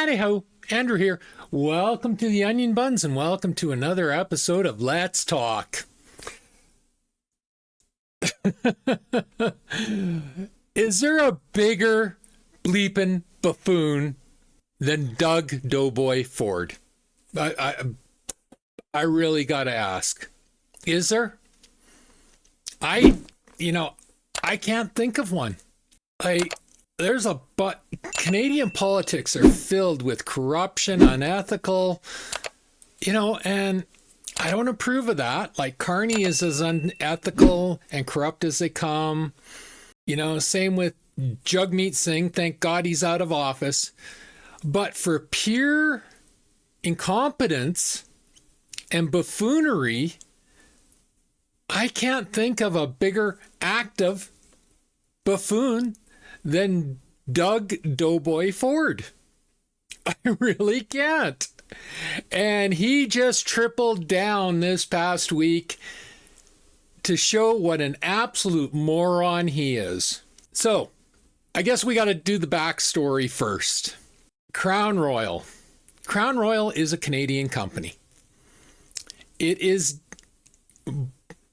Anyhow, Andrew here. Welcome to the Onion Buns and welcome to another episode of Let's Talk. Is there a bigger bleeping buffoon than Doug Doughboy Ford? I really gotta ask. Is there? I can't think of one. Canadian politics are filled with corruption, unethical, and I don't approve of that. Like, Carney is as unethical and corrupt as they come. Same with Jagmeet Singh. Thank God he's out of office. But for pure incompetence and buffoonery, I can't think of a bigger active buffoon than Doug Doughboy Ford. I really can't. And he just tripled down this past week to show what an absolute moron he is. So, I guess we got to do the backstory first. Crown Royal. Crown Royal is a Canadian company. It is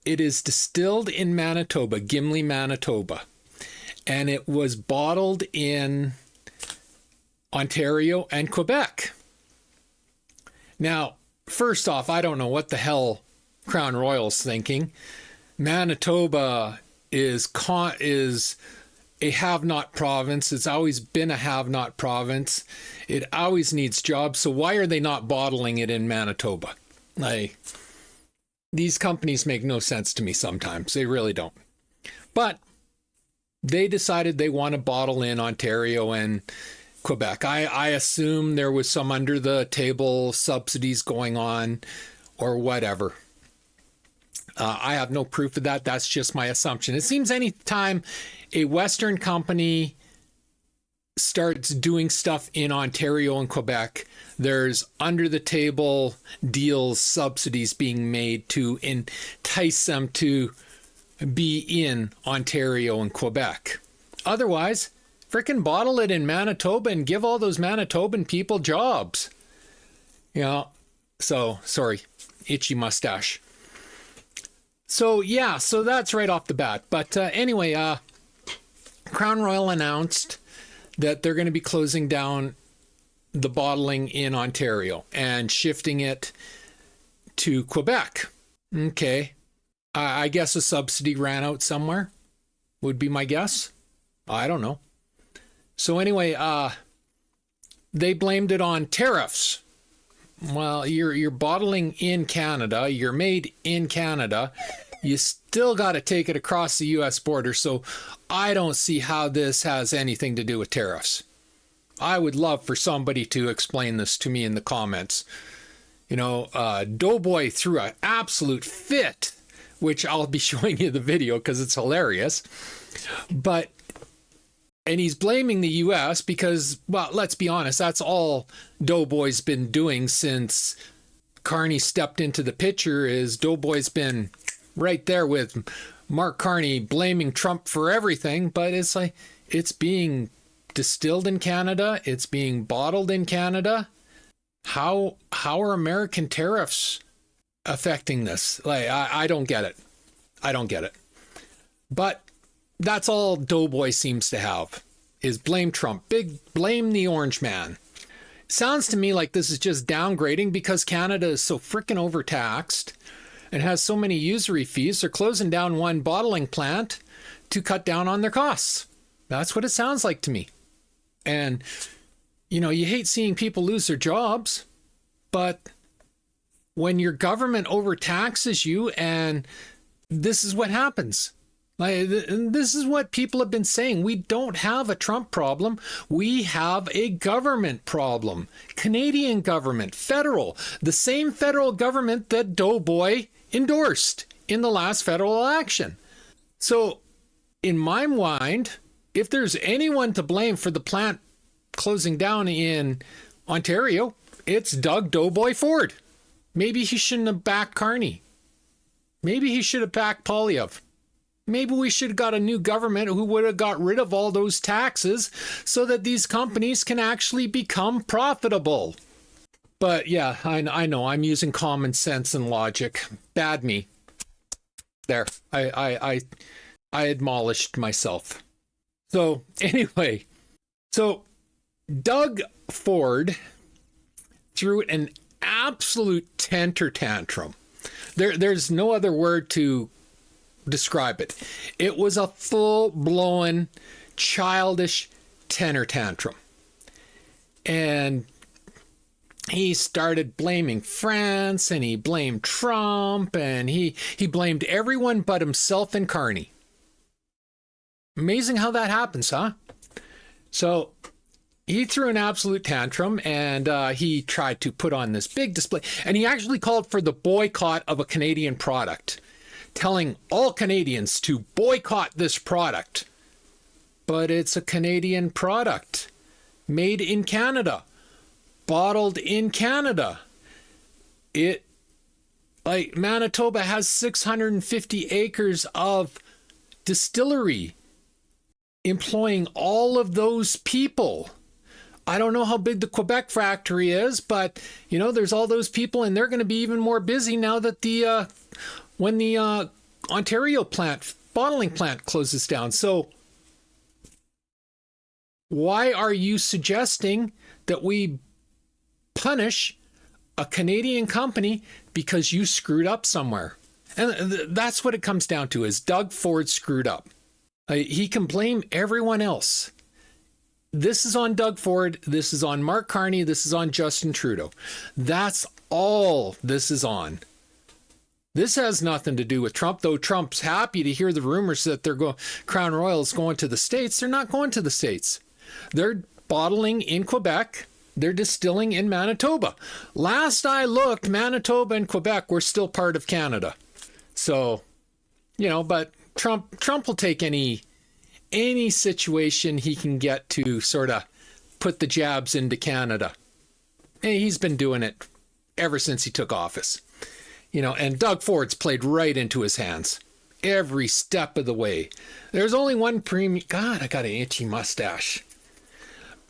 distilled in Manitoba, Gimli, Manitoba. And it was bottled in Ontario and Quebec. Now, first off, I don't know what the hell Crown Royal's thinking. Manitoba is a have-not province. It's always been a have-not province. It always needs jobs. So why are they not bottling it in Manitoba? These companies make no sense to me sometimes. They really don't. But they decided they want to bottle in Ontario and Quebec. I assume there was some under the table subsidies going on or whatever. I have no proof of that. That's just my assumption. It seems any time a Western company starts doing stuff in Ontario and Quebec, there's under the table deals, subsidies being made to entice them to be in Ontario and Quebec. Otherwise, frickin' bottle it in Manitoba and give all those Manitoban people jobs. So, sorry, itchy mustache. So that's right off the bat. But anyway, Crown Royal announced that they're going to be closing down the bottling in Ontario and shifting it to Quebec. Okay. I guess a subsidy ran out somewhere, would be my guess. I don't know. So anyway, they blamed it on tariffs. Well, you're bottling in Canada, you're made in Canada, you still got to take it across the U.S. border. So I don't see how this has anything to do with tariffs. I would love for somebody to explain this to me in the comments. Doughboy threw an absolute fit, which I'll be showing you the video because it's hilarious. And he's blaming the U.S. because, well, let's be honest, that's all Doughboy's been doing since Carney stepped into the picture. Is Doughboy's been right there with Mark Carney blaming Trump for everything, but it's like it's being distilled in Canada, it's being bottled in Canada. How are American tariffs affecting this? I don't get it. I don't get it. But that's all Doughboy seems to have, is blame Trump. Blame the orange man. Sounds to me like this is just downgrading because Canada is so freaking overtaxed and has so many usury fees. They're closing down one bottling plant to cut down on their costs. That's what it sounds like to me. And, you hate seeing people lose their jobs, but when your government overtaxes you, and this is what happens. This is what people have been saying. We don't have a Trump problem. We have a government problem. Canadian government, federal, the same federal government that Doughboy endorsed in the last federal election. So in my mind, if there's anyone to blame for the plant closing down in Ontario, it's Doug Doughboy Ford. Maybe he shouldn't have backed Carney. Maybe he should have backed Poilievre. Maybe we should have got a new government who would have got rid of all those taxes so that these companies can actually become profitable. But yeah, I know I'm using common sense and logic. Bad me. There, I admonished myself. So anyway, so Doug Ford threw an absolute temper tantrum. There's no other word to describe it. It was a full-blown childish temper tantrum. And he started blaming France, and he blamed Trump, and he blamed everyone but himself and Carney. Amazing how that happens, huh? So he threw an absolute tantrum, and he tried to put on this big display, and he actually called for the boycott of a Canadian product, telling all Canadians to boycott this product. But it's a Canadian product, made in Canada, bottled in Canada. Manitoba has 650 acres of distillery, employing all of those people. I don't know how big the Quebec factory is, but there's all those people, and they're going to be even more busy now that when the Ontario bottling plant closes down. So why are you suggesting that we punish a Canadian company because you screwed up somewhere? And that's what it comes down to, is Doug Ford screwed up. He can blame everyone else. This is on Doug Ford. This is on Mark Carney. This is on Justin Trudeau. That's all this is on. This has nothing to do with Trump, though Trump's happy to hear the rumors that Crown Royal is going to the States. They're not going to the States. They're bottling in Quebec. They're distilling in Manitoba. Last I looked, Manitoba and Quebec were still part of Canada. So, but Trump will take any situation he can get to sort of put the jabs into Canada. And he's been doing it ever since he took office. And Doug Ford's played right into his hands every step of the way. There's only one premier. God, I got an itchy mustache.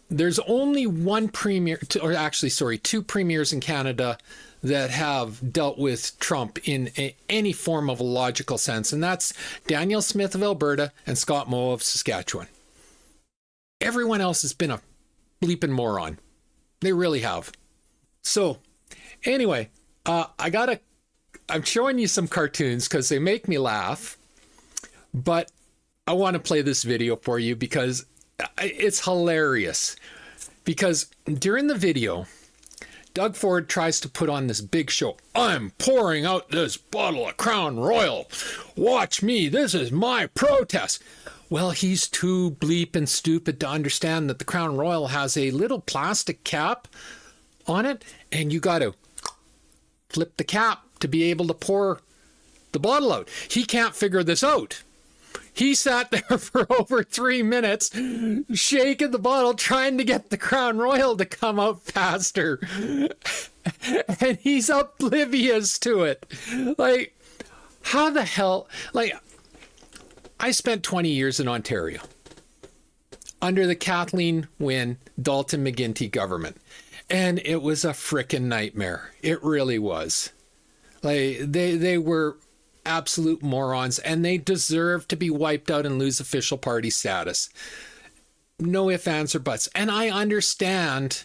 There's only one premier, two premiers in Canada that have dealt with Trump in any form of a logical sense, and that's Danielle Smith of Alberta and Scott Moe of Saskatchewan. Everyone else has been a bleeping moron. They really have. So, anyway, I'm showing you some cartoons because they make me laugh, but I want to play this video for you because it's hilarious. Because during the video, Doug Ford tries to put on this big show. I'm pouring out this bottle of Crown Royal. Watch me. This is my protest. Well, he's too bleeping stupid to understand that the Crown Royal has a little plastic cap on it, and you got to flip the cap to be able to pour the bottle out. He can't figure this out. He sat there for over 3 minutes, shaking the bottle, trying to get the Crown Royal to come out faster. And he's oblivious to it. Like, how the hell? Like, I spent 20 years in Ontario under the Kathleen Wynne, Dalton McGuinty government. And it was a frickin' nightmare. It really was. Like, they were absolute morons, and they deserve to be wiped out and lose official party status. No ifs, ands, or buts. And I understand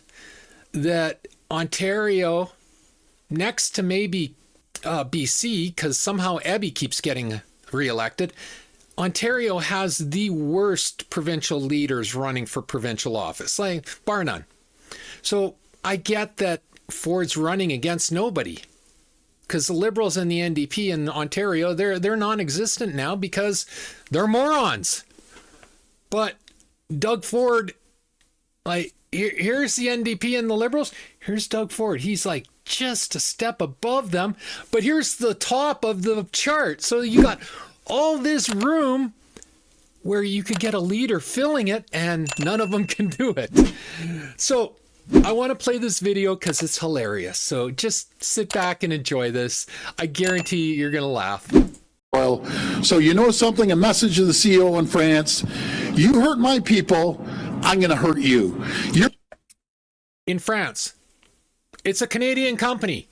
that Ontario, next to maybe BC, because somehow Ebbie keeps getting reelected, Ontario has the worst provincial leaders running for provincial office, like bar none. So I get that Ford's running against nobody, because the Liberals and the NDP in Ontario, they're non-existent now because they're morons. But Doug Ford, like, here's the NDP and the Liberals. Here's Doug Ford. He's like just a step above them. But here's the top of the chart. So you got all this room where you could get a leader filling it, and none of them can do it. So I want to play this video because it's hilarious. So just sit back and enjoy this. I guarantee you're going to laugh. oil. So you know something, a message to the CEO in France, you hurt my people, I'm going to hurt you. You're in France. It's a Canadian company.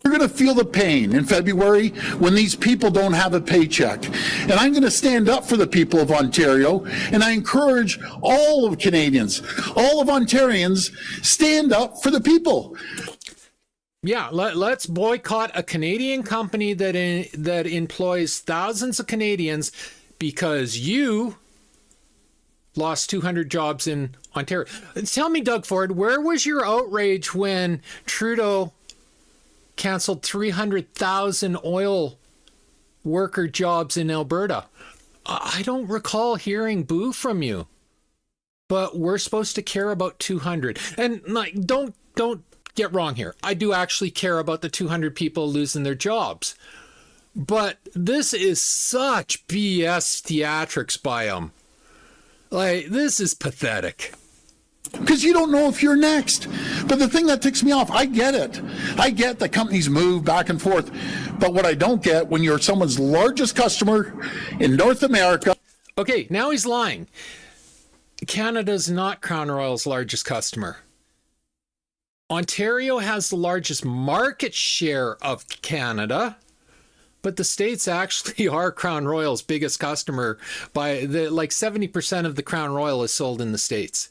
You're going to feel the pain in February when these people don't have a paycheck. And I'm going to stand up for the people of Ontario, and I encourage all of Canadians, all of Ontarians, stand up for the people. Yeah, let's boycott a Canadian company that employs thousands of Canadians because you lost 200 jobs in Ontario. Tell me, Doug Ford, where was your outrage when Trudeau canceled 300,000 oil worker jobs in Alberta? I don't recall hearing boo from you, but we're supposed to care about 200. And like, don't get wrong here. I do actually care about the 200 people losing their jobs, but this is such BS theatrics by them. Like, this is pathetic. Because you don't know if you're next. But the thing that ticks me off, I get it. I get that companies move back and forth. But what I don't get, when you're someone's largest customer in North America. Okay, now he's lying. Canada's not Crown Royal's largest customer. Ontario has the largest market share of Canada, but the States actually are Crown Royal's biggest customer. By the like 70% of the Crown Royal is sold in the States.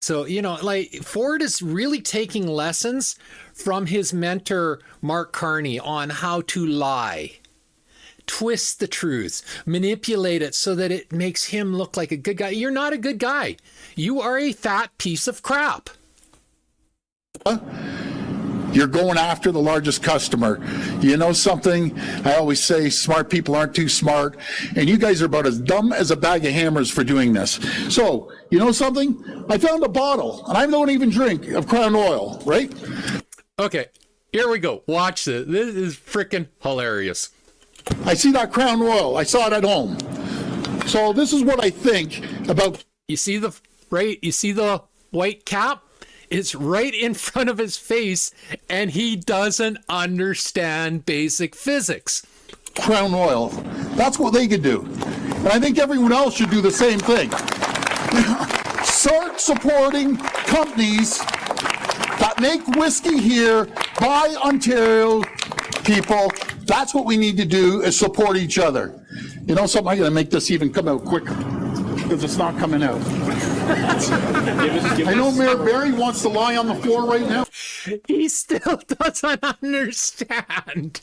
So, you know, like, Ford is really taking lessons from his mentor, Mark Carney, on how to lie, twist the truth, manipulate it so that it makes him look like a good guy. You're not a good guy. You are a fat piece of crap. You're going after the largest customer. You know something? I always say smart people aren't too smart, and you guys are about as dumb as a bag of hammers for doing this. So, you know something? I found a bottle, and I don't even drink, of Crown Oil, right? Okay, here we go. Watch this. This is freaking hilarious. I see that Crown Oil. I saw it at home. So this is what I think about... You see the white cap? It's right in front of his face, and he doesn't understand basic physics. Crown Oil. That's what they could do. And I think everyone else should do the same thing. Start supporting companies that make whiskey here by Ontario people. That's what we need to do, is support each other. You know something? I'm going to make this even come out quicker, because it's not coming out. I know Mayor Barry wants to lie on the floor right now. He still doesn't understand.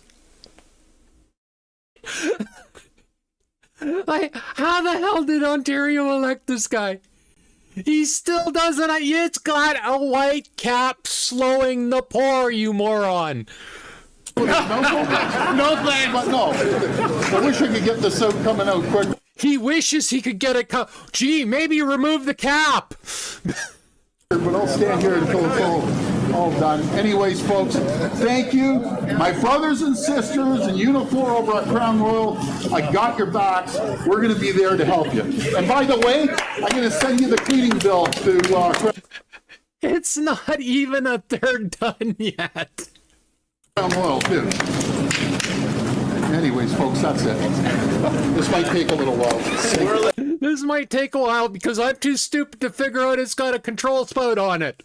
Like, how the hell did Ontario elect this guy? He still doesn't. It's got a white cap slowing the pour, you moron. No thanks. But no, I wish I could get this out coming out quick. He wishes he could get it. Gee, maybe remove the cap. But I'll stand here until it's all done. Anyways, folks, thank you. My brothers and sisters in uniform over at Crown Royal, I got your backs. We're going to be there to help you. And by the way, I'm going to send you the cleaning bill to... It's not even a third done yet. Crown Royal, too. Anyways, folks, that's it. This might take a little while. This might take a while because I'm too stupid to figure out it's got a control spout on it.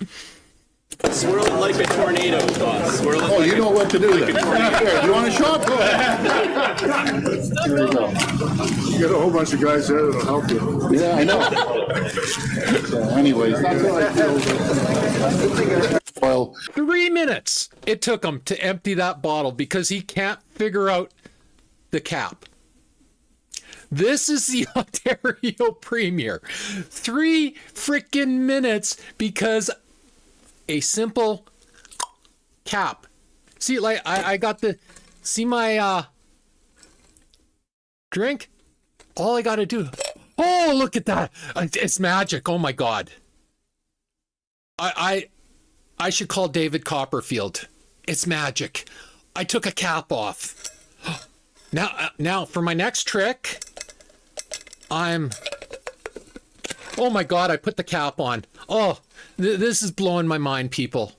Swirl it like a tornado, boss. Swirl it you know what to do then. Here, you want a shot? Go ahead. Here you go. You got a whole bunch of guys there that'll help you. Yeah, I know. So, anyways, that's how I feel. Well, 3 minutes it took him to empty that bottle because he can't figure out the cap. This is the Ontario Premier. 3 freaking minutes because a simple cap. See, like, I got the... See my drink? All I got to do... Oh, look at that. It's magic. Oh, my God. I should call David Copperfield. It's magic. I took a cap off. Now for my next trick, oh my God, I put the cap on. Oh, this is blowing my mind, people.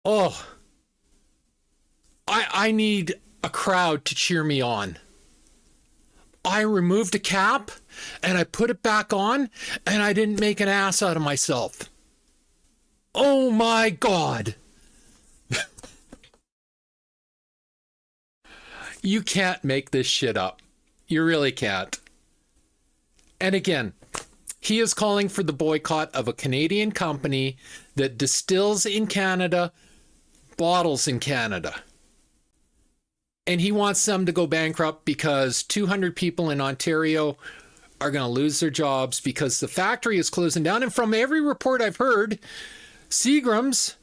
Oh, I need a crowd to cheer me on. I removed a cap and I put it back on and I didn't make an ass out of myself. Oh my God. You can't make this shit up. You really can't. And again, he is calling for the boycott of a Canadian company that distills in Canada, bottles in Canada. And he wants them to go bankrupt because 200 people in Ontario are going to lose their jobs because the factory is closing down. And from every report I've heard, Seagram's,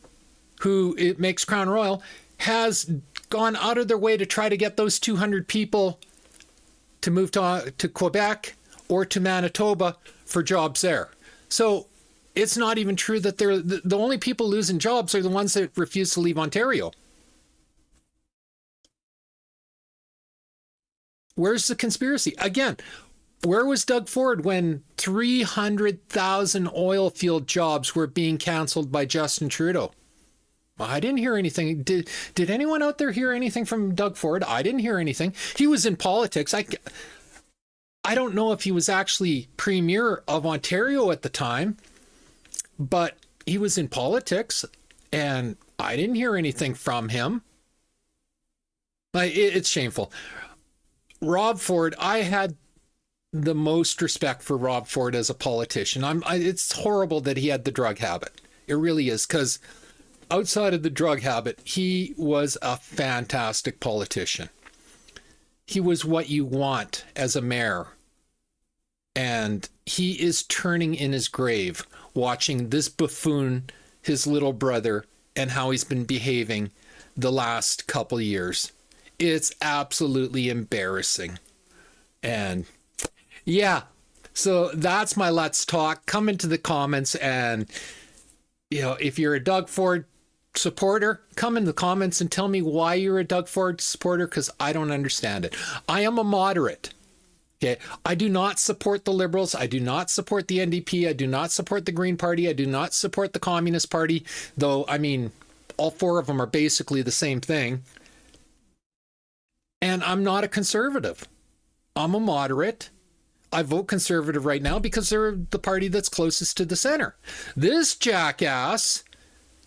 who it makes Crown Royal, has gone out of their way to try to get those 200 people to move to Quebec or to Manitoba for jobs there. So it's not even true that they're the only people losing jobs are the ones that refuse to leave Ontario. Where's the conspiracy? Again, where was Doug Ford when 300,000 oil field jobs were being canceled by Justin Trudeau? I didn't hear anything. Did anyone out there hear anything from Doug Ford? I didn't hear anything. He was in politics. I don't know if he was actually Premier of Ontario at the time, but he was in politics and I didn't hear anything from him. It's shameful. Rob Ford, I had the most respect for Rob Ford as a politician. It's horrible that he had the drug habit. It really is, because outside of the drug habit, he was a fantastic politician. He was what you want as a mayor. And he is turning in his grave watching this buffoon, his little brother, and how he's been behaving the last couple of years. It's absolutely embarrassing. And yeah, so that's my Let's Talk. Come into the comments and, if you're a Doug Ford supporter, come in the comments and tell me why you're a Doug Ford supporter, because I don't understand it. I am a moderate. Okay, I do not support the Liberals. I do not support the NDP. I do not support the Green Party. I do not support the Communist Party, though, all four of them are basically the same thing. And I'm not a conservative. I'm a moderate. I vote conservative right now because they're the party that's closest to the center. This jackass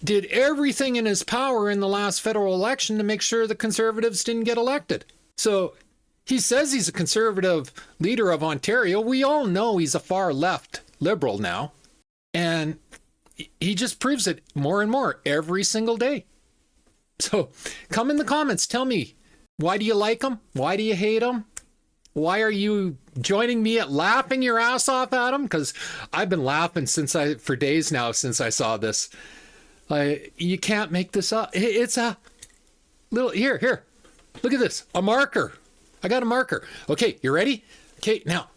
did everything in his power in the last federal election to make sure the Conservatives didn't get elected. So he says he's a conservative leader of Ontario. We all know he's a far left liberal now. And he just proves it more and more every single day. So come in the comments. Tell me, why do you like him? Why do you hate him? Why are you joining me at laughing your ass off at him? Because I've been laughing for days now since I saw this. You can't make this up. It's a little, here, look at this, a marker. I got a marker. Okay, you ready? Okay, now,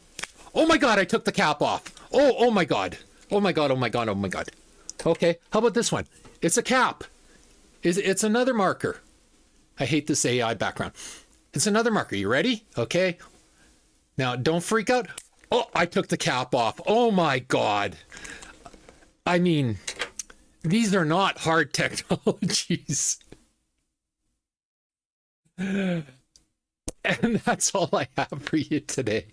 oh my God, I took the cap off. Oh my God. Oh my God, oh my God, oh my God. Okay, how about this one? It's a cap. It's another marker. I hate this AI background. It's another marker. You ready? Okay. Now, don't freak out. Oh, I took the cap off. Oh my God. These are not hard technologies. And that's all I have for you today.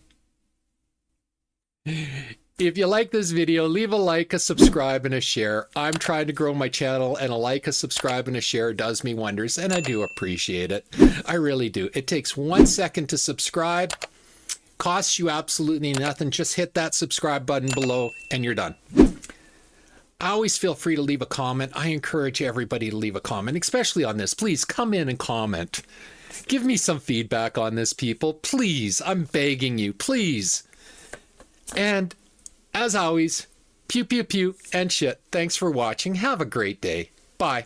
If you like this video, leave a like, a subscribe, and a share. I'm trying to grow my channel, and a like, a subscribe, and a share does me wonders, and I do appreciate it. I really do. It takes 1 second to subscribe. Costs you absolutely nothing. Just hit that subscribe button below, and you're done. Always feel free to leave a comment. I encourage everybody to leave a comment, especially on this. Please come in and comment. Give me some feedback on this, people. Please, I'm begging you, please. And as always, pew, pew, pew, and shit. Thanks for watching. Have a great day. Bye.